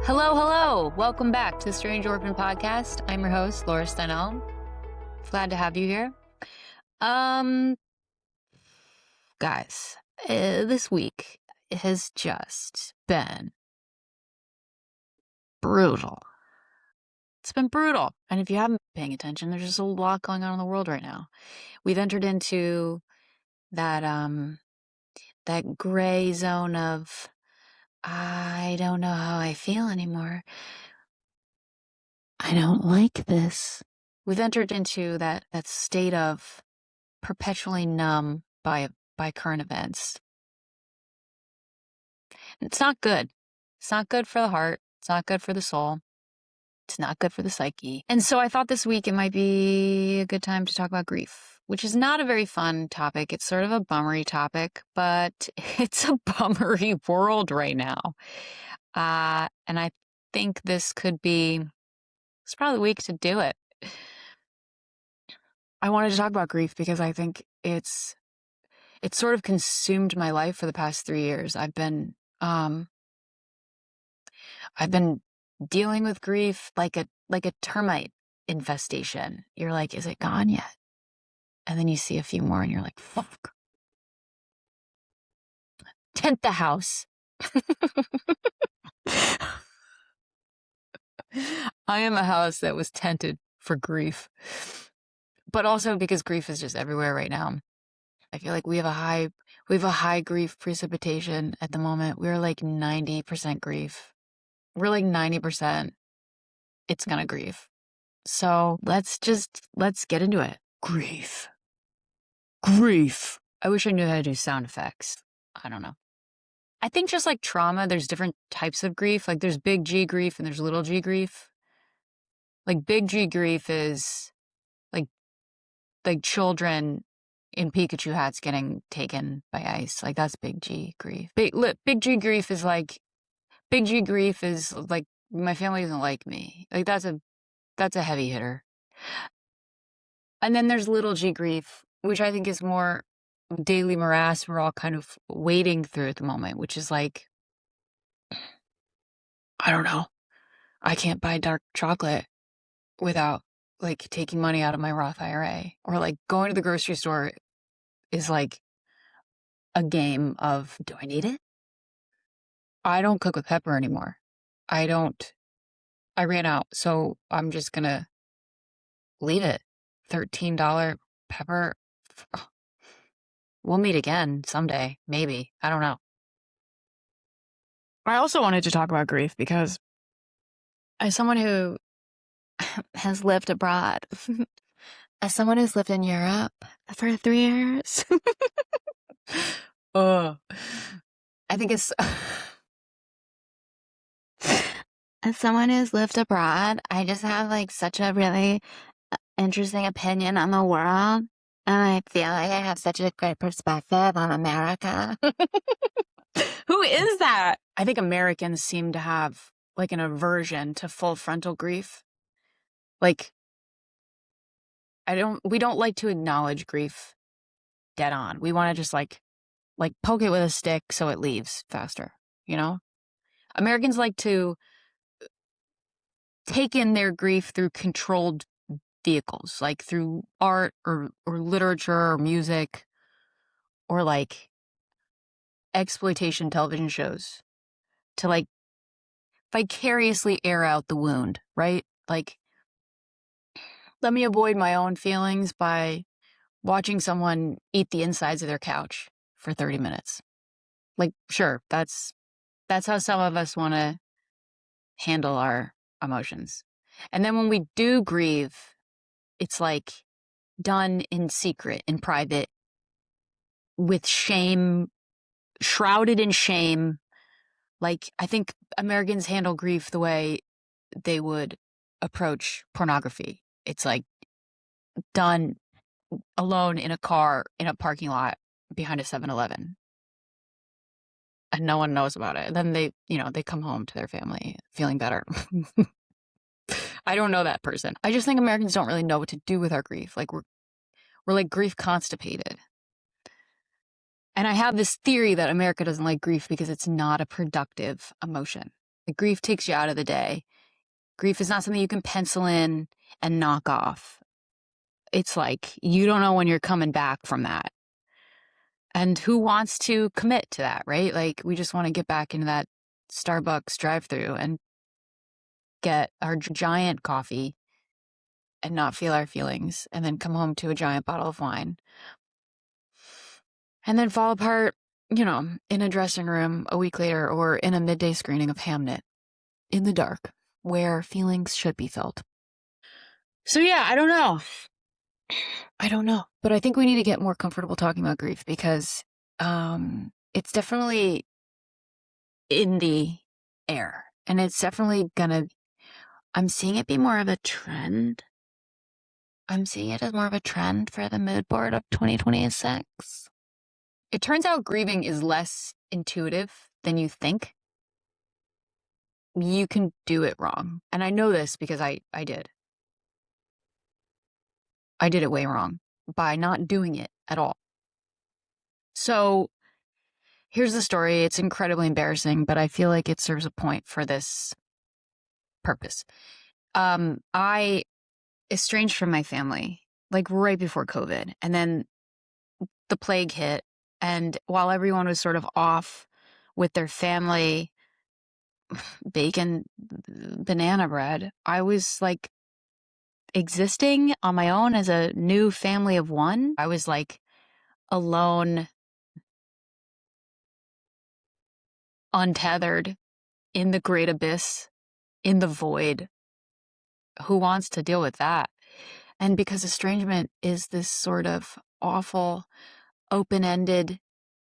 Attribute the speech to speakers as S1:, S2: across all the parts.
S1: Hello, hello. Welcome back to the Strange Orphan Podcast. I'm your host, Laura Steinell. Glad to have you here. Guys, this week has just been brutal. It's been brutal. And if you haven't been paying attention, there's just a lot going on in the world right now. We've entered into that gray zone of, I don't know how I feel anymore. I don't like this. We've entered into that state of perpetually numb by current events. It's not good. It's not good for the heart. It's not good for the soul. It's not good for the psyche. And so I thought this week it might be a good time to talk about grief, which is not a very fun topic. It's sort of a bummery topic, but it's a bummery world right now. And I think it's probably the week to do it. I wanted to talk about grief because I think it's sort of consumed my life for the past 3 years. I've been dealing with grief like a termite infestation. You're like, is it gone yet? And then you see a few more and you're like, fuck. Tent the house. I am a house that was tented for grief. But also because grief is just everywhere right now. I feel like we have a high grief precipitation at the moment. We're like 90% grief. We're like 90% it's gonna grieve. So let's get into it. Grief. I wish I knew how to do sound effects. I don't know. I think just like trauma, there's different types of grief. Like there's big G grief and there's little G grief. Like big G grief is like children in Pikachu hats getting taken by ice. Like that's big G grief. Big G grief is like my family doesn't like me. Like that's a heavy hitter. And then there's little G grief, which I think is more daily morass we're all kind of wading through at the moment, which is like, I don't know. I can't buy dark chocolate without like taking money out of my Roth IRA, or like going to the grocery store is like a game of, do I need it? I don't cook with pepper anymore. I ran out, so I'm just gonna leave it. $13 pepper. We'll meet again someday, maybe. I don't know. I also wanted to talk about grief because as someone who has lived abroad, as someone who's lived in Europe for 3 years, I think it's... As someone who's lived abroad, I just have like such a really interesting opinion on the world. And I feel like I have such a great perspective on America. Who is that? I think Americans seem to have like an aversion to full-frontal grief. Like, we don't like to acknowledge grief dead on. We want to just like poke it with a stick so it leaves faster, you know? Americans like to take in their grief through controlled vehicles, like through art or literature or music or like exploitation television shows to like vicariously air out the wound, right? Like, let me avoid my own feelings by watching someone eat the insides of their couch for 30 minutes. Like, sure, that's how some of us want to handle our emotions. And then when we do grieve, it's like done in secret, in private, with shame, shrouded in shame. Like, I think Americans handle grief the way they would approach pornography. It's like done alone in a car in a parking lot behind a 7-Eleven. And no one knows about it. And then they come home to their family feeling better. I don't know that person. I just think Americans don't really know what to do with our grief. Like we're like grief constipated. And I have this theory that America doesn't like grief because it's not a productive emotion. The grief takes you out of the day. Grief is not something you can pencil in and knock off. It's like you don't know when you're coming back from that. And who wants to commit to that, right? Like, we just want to get back into that Starbucks drive-thru and get our giant coffee and not feel our feelings, and then come home to a giant bottle of wine. And then fall apart, in a dressing room a week later, or in a midday screening of Hamnet in the dark, where feelings should be felt. So yeah, I don't know. But I think we need to get more comfortable talking about grief, because it's definitely in the air. And it's definitely I'm seeing it be more of a trend. I'm seeing it as more of a trend for the mood board of 2026. It turns out grieving is less intuitive than you think. You can do it wrong. And I know this because I did. I did it way wrong by not doing it at all. So here's the story. It's incredibly embarrassing, but I feel like it serves a point for this purpose. I estranged from my family, like right before COVID. And then the plague hit. And while everyone was sort of off with their family bacon banana bread, I was like existing on my own as a new family of one. I was like alone, untethered in the great abyss, in the void. Who wants to deal with that? And because estrangement is this sort of awful, open-ended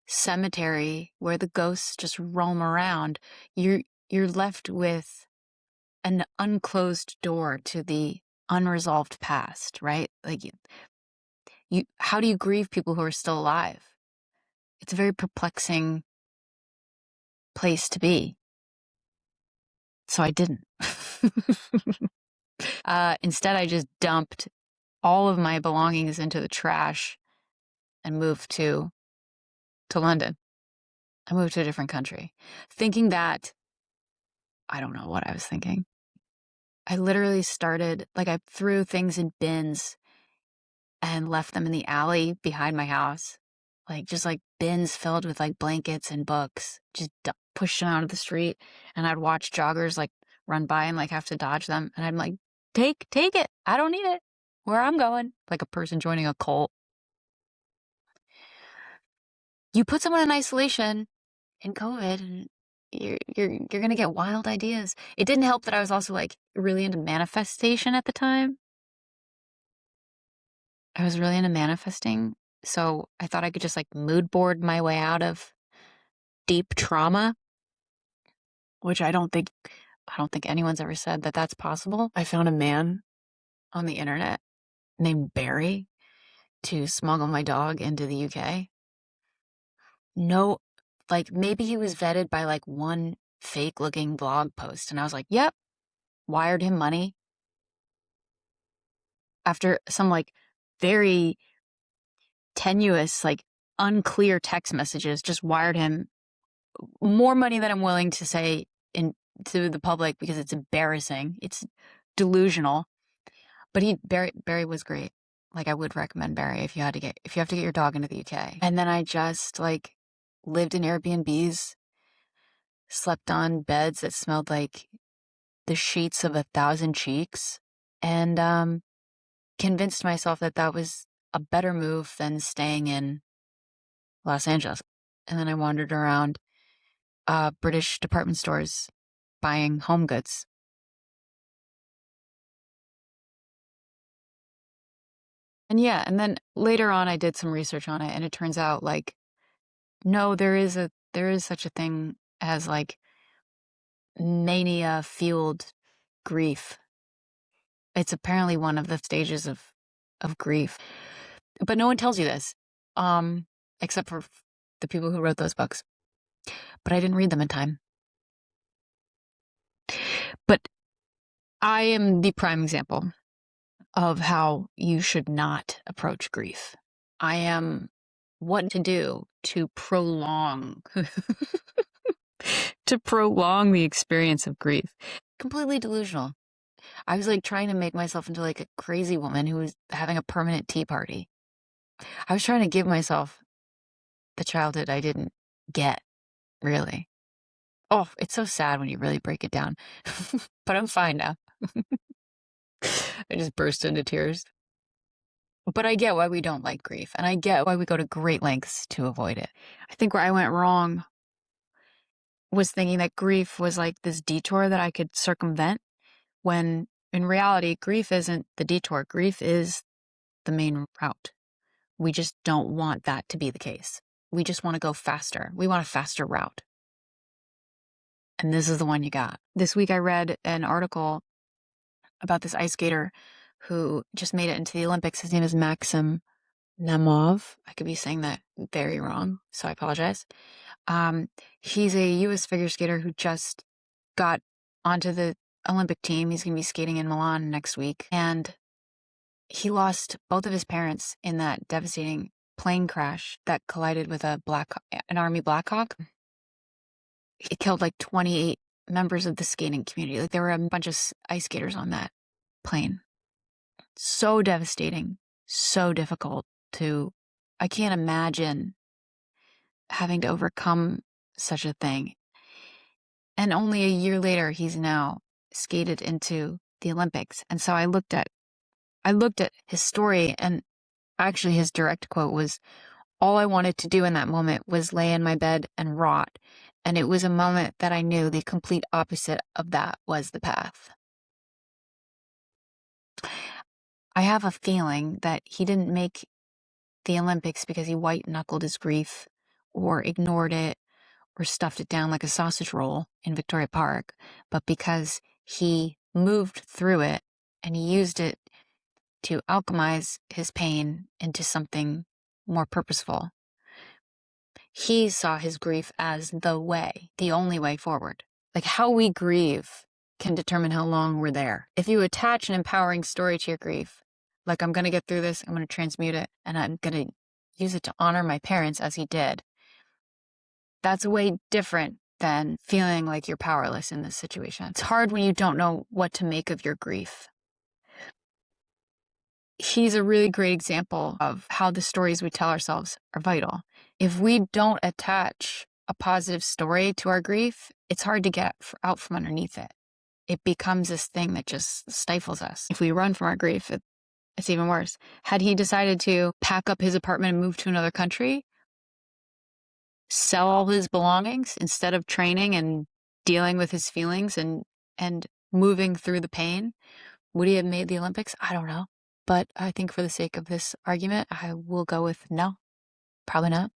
S1: cemetery where the ghosts just roam around, you're left with an unclosed door to the unresolved past, right? Like how do you grieve people who are still alive? It's a very perplexing place to be. So I didn't. Instead, I just dumped all of my belongings into the trash and moved to London. I moved to a different country, thinking that, I don't know what I was thinking. I literally started, I threw things in bins and left them in the alley behind my house. Just bins filled with blankets and books, just pushed them out of the street. And I'd watch joggers run by and have to dodge them. And I'm like, take it. I don't need it. Where I'm going, like a person joining a cult. You put someone in isolation in COVID and you're going to get wild ideas. It didn't help that I was also really into manifestation at the time. I was really into manifesting. So I thought I could just mood board my way out of deep trauma, which I don't think anyone's ever said that that's possible. I found a man on the internet named Barry to smuggle my dog into the UK. No, maybe he was vetted by one fake looking blog post. And I was like, yep, wired him money. After some very tenuous, unclear text messages, just wired him more money than I'm willing to say to the public because it's embarrassing. It's delusional. But Barry was great. I would recommend Barry if you have to get your dog into the UK. And then I just lived in Airbnbs, slept on beds that smelled like the sheets of 1,000 cheeks, and convinced myself that that was a better move than staying in Los Angeles. And then I wandered around British department stores buying home goods. And yeah, and then later on I did some research on it, and it turns out no, there is such a thing as mania fueled grief. It's apparently one of the stages of grief. But no one tells you this, except for the people who wrote those books. But I didn't read them in time. But I am the prime example of how you should not approach grief. I am what to do to prolong to prolong the experience of grief. Completely delusional. I was like trying to make myself into like a crazy woman who was having a permanent tea party. I was trying to give myself the childhood I didn't get, really. Oh, it's so sad when you really break it down. But I'm fine now. I just burst into tears. But I get why we don't like grief, and I get why we go to great lengths to avoid it. I think where I went wrong was thinking that grief was like this detour that I could circumvent, when in reality, grief isn't the detour. Grief is the main route. We just don't want that to be the case. We just want to go faster. We want a faster route. And this is the one you got. This week I read an article about this ice skater who just made it into the Olympics. His name is Maxim Nemov. I could be saying that very wrong, so I apologize. He's a U.S. figure skater who just got onto the Olympic team. He's going to be skating in Milan next week. And he lost both of his parents in that devastating plane crash that collided with an Army Black Hawk. It killed like 28 members of the skating community. Like there were a bunch of ice skaters on that plane. So devastating, so difficult I can't imagine having to overcome such a thing. And only a year later, he's now skated into the Olympics. And so I looked at his story, and actually his direct quote was, "All I wanted to do in that moment was lay in my bed and rot." And it was a moment that I knew the complete opposite of that was the path. I have a feeling that he didn't make the Olympics because he white-knuckled his grief or ignored it or stuffed it down like a sausage roll in Victoria Park, but because he moved through it and he used it to alchemize his pain into something more purposeful. He saw his grief as the way, the only way forward. Like how we grieve can determine how long we're there. If you attach an empowering story to your grief, like I'm going to get through this, I'm going to transmute it, and I'm going to use it to honor my parents as he did, that's way different than feeling like you're powerless in this situation. It's hard when you don't know what to make of your grief. He's a really great example of how the stories we tell ourselves are vital. If we don't attach a positive story to our grief, it's hard to get out from underneath it. It becomes this thing that just stifles us. If we run from our grief, it's even worse. Had he decided to pack up his apartment and move to another country, sell all his belongings instead of training and dealing with his feelings and moving through the pain, would he have made the Olympics? I don't know. But I think for the sake of this argument, I will go with no. Probably not.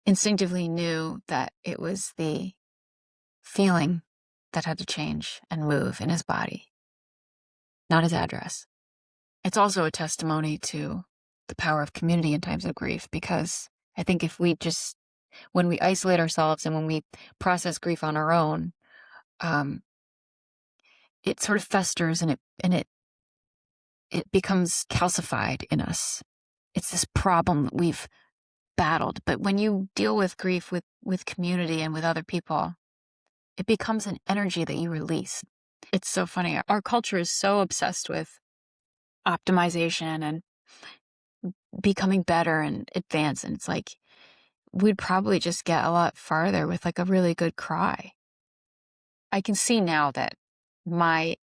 S1: Instinctively knew that it was the feeling that had to change and move in his body, not his address. It's also a testimony to the power of community in times of grief, because I think when we isolate ourselves and when we process grief on our own, it sort of festers and it becomes calcified in us. It's this problem that we've battled. But when you deal with grief with community and with other people, it becomes an energy that you release. It's so funny. Our culture is so obsessed with optimization and becoming better and advance. And it's like, we'd probably just get a lot farther with like a really good cry. I can see now that my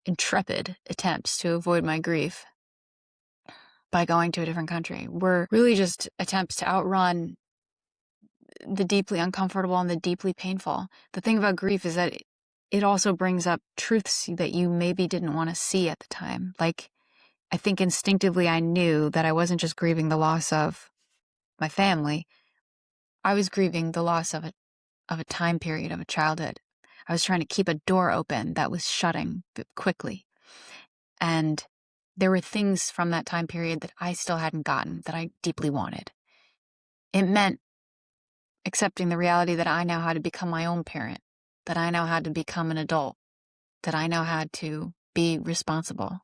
S1: intrepid attempts to avoid my grief by going to a different country were really just attempts to outrun the deeply uncomfortable and the deeply painful. The thing about grief is that it also brings up truths that you maybe didn't want to see at the time. Like, I think instinctively I knew that I wasn't just grieving the loss of my family. I was grieving the loss of a time period of a childhood. I was trying to keep a door open that was shutting quickly. And there were things from that time period that I still hadn't gotten that I deeply wanted. It meant accepting the reality that I now had to become my own parent, that I now had to become an adult, that I now had to be responsible.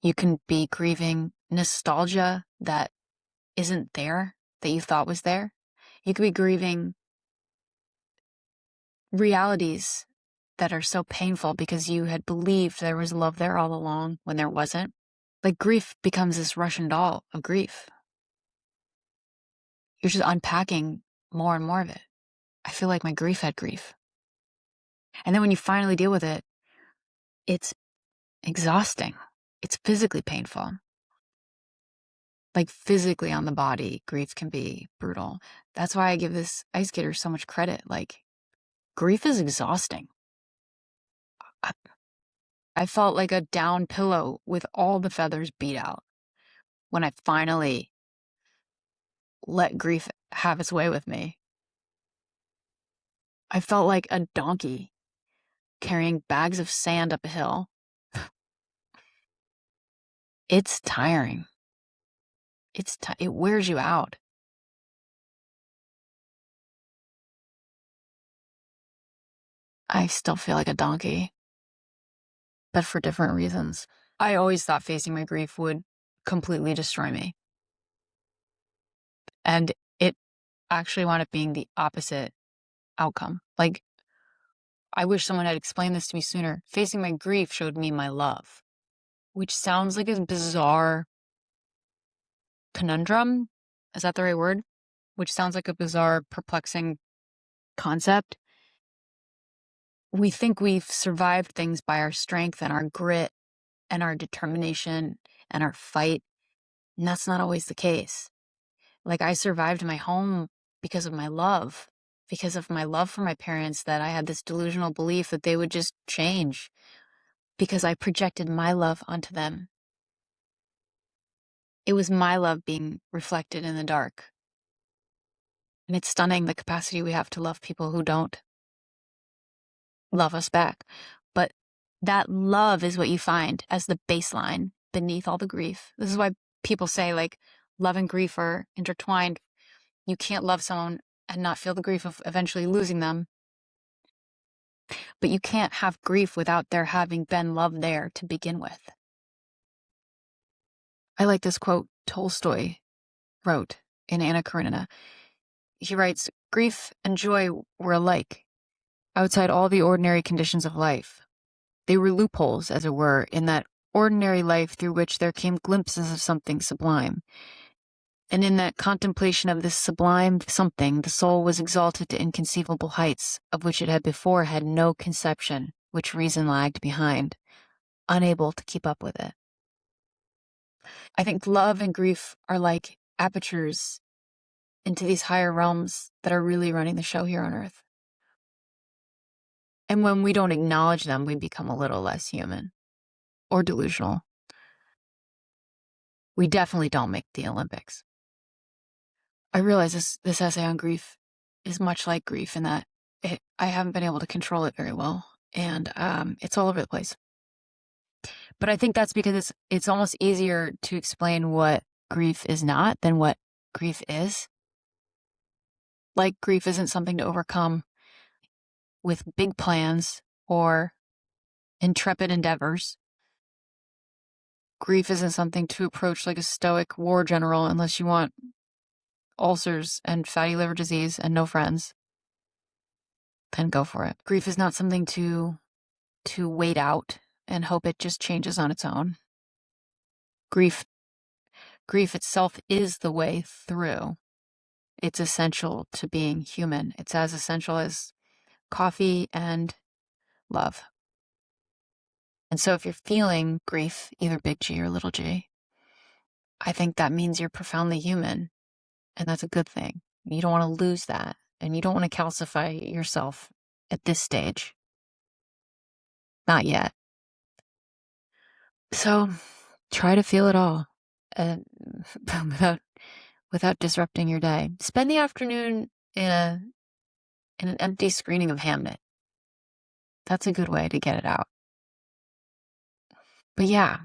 S1: You can be grieving nostalgia that isn't there, that you thought was there. You could be grieving realities that are so painful because you had believed there was love there all along when there wasn't. Like, grief becomes this Russian doll of grief. You're just unpacking more and more of it. I feel like my grief had grief. And then when you finally deal with it, it's exhausting. It's physically painful. Like, physically on the body, grief can be brutal. That's why I give this ice skater so much credit. Like, grief is exhausting. I felt like a down pillow with all the feathers beat out when I finally let grief have its way with me. I felt like a donkey carrying bags of sand up a hill. It's tiring. It wears you out. I still feel like a donkey, but for different reasons. I always thought facing my grief would completely destroy me. And it actually wound up being the opposite outcome. Like, I wish someone had explained this to me sooner. Facing my grief showed me my love, which sounds like a bizarre conundrum. Is that the right word? Which sounds like a bizarre, perplexing concept. We think we've survived things by our strength and our grit and our determination and our fight. And that's not always the case. Like, I survived my home because of my love for my parents, that I had this delusional belief that they would just change because I projected my love onto them. It was my love being reflected in the dark. And it's stunning the capacity we have to love people who don't love us back. But that love is what you find as the baseline beneath all the grief. This is why people say, like, love and grief are intertwined. You can't love someone and not feel the grief of eventually losing them. But you can't have grief without there having been love there to begin with. I like this quote Tolstoy wrote in Anna Karenina. He writes, "Grief and joy were alike, outside all the ordinary conditions of life. They were loopholes, as it were, in that ordinary life through which there came glimpses of something sublime. And in that contemplation of this sublime something, the soul was exalted to inconceivable heights, of which it had before had no conception, which reason lagged behind, unable to keep up with it." I think love and grief are like apertures into these higher realms that are really running the show here on Earth. And when we don't acknowledge them, we become a little less human or delusional. We definitely don't make the Olympics. I realize this essay on grief is much like grief in that I haven't been able to control it very well, and it's all over the place. But I think that's because it's almost easier to explain what grief is not than what grief is. Like, grief isn't something to overcome with big plans or intrepid endeavors. Grief isn't something to approach like a stoic war general unless you want ulcers and fatty liver disease and no friends. Then go for it. Grief is not something to wait out and hope it just changes on its own. Grief itself is the way through. It's essential to being human. It's as essential as coffee and love. And so if you're feeling grief, either big G or little g, I think that means you're profoundly human. And that's a good thing. You don't want to lose that. And you don't want to calcify yourself at this stage. Not yet. So try to feel it all without disrupting your day. Spend the afternoon in an empty screening of Hamnet. That's a good way to get it out. But yeah,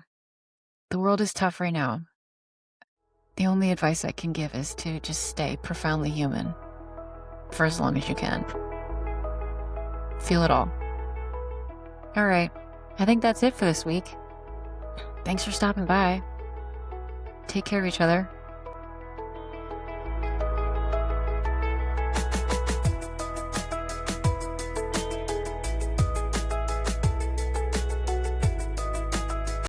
S1: the world is tough right now. The only advice I can give is to just stay profoundly human for as long as you can. Feel it all. All right, I think that's it for this week. Thanks for stopping by. Take care of each other.